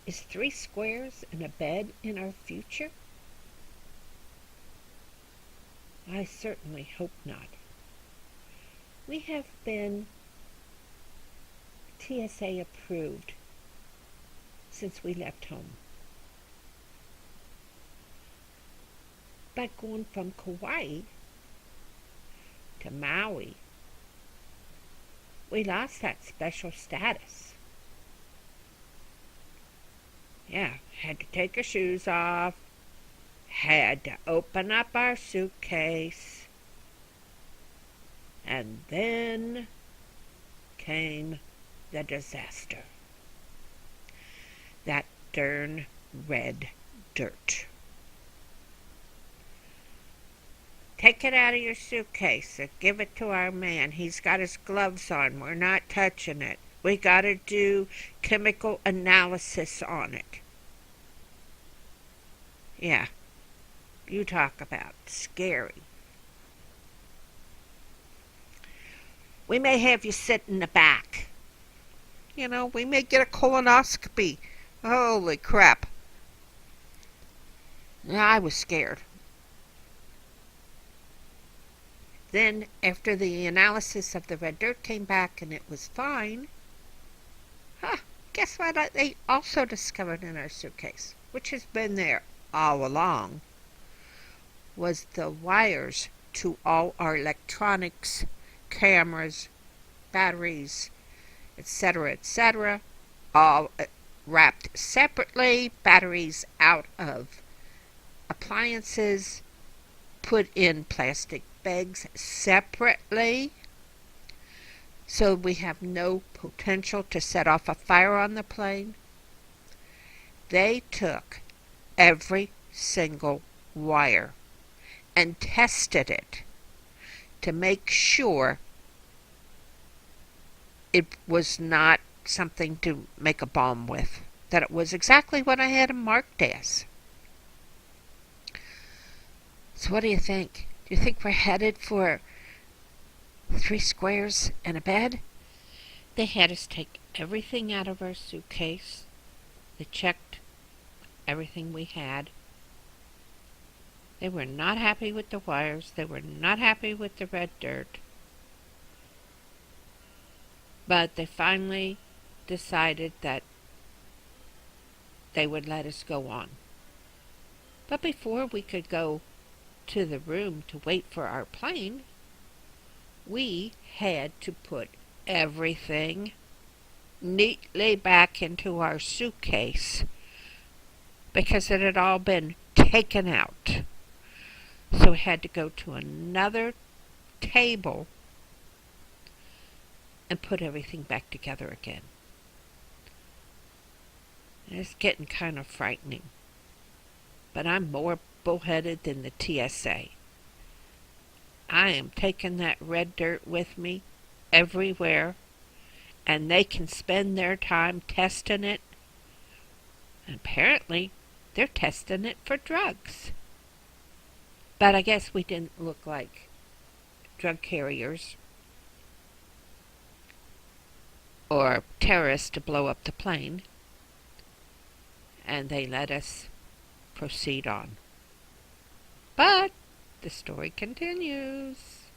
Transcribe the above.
Is 3 squares and a bed in our future? I certainly hope not. We have been TSA approved since we left home. But going from Kauai to Maui, we lost that special status. Yeah, had to take our shoes off, had to open up our suitcase, and then came the disaster. That darn red dirt. Take it out of your suitcase and give it to our man. He's got his gloves on. We're not touching it. We gotta do chemical analysis on it. Yeah, you talk about scary. We may have you sit in the back. We may get a colonoscopy. Holy crap. Yeah, I was scared. Then, after the analysis of the red dirt came back and it was fine, guess what they also discovered in our suitcase, which has been there all along, was the wires to all our electronics, cameras, batteries, etc., all wrapped separately, batteries out of appliances, put in plastic bags separately, so we have no potential to set off a fire on the plane. They took every single wire and tested it to make sure it was not something to make a bomb with, that it was exactly what I had it marked as. So what do you think? Do you think we're headed for 3 squares and a bed? They had us take everything out of our suitcase. They checked everything we had. They were not happy with the wires. They were not happy with the red dirt. But they finally decided that they would let us go on. But before we could go to the room to wait for our plane, we had to put everything neatly back into our suitcase because it had all been taken out. So we had to go to another table and put everything back together again. It's getting kind of frightening. But I'm more bullheaded than the TSA. I am taking that red dirt with me everywhere, and they can spend their time testing it. And apparently, they're testing it for drugs. But I guess we didn't look like drug carriers or terrorists to blow up the plane, and they let us proceed on. But the story continues.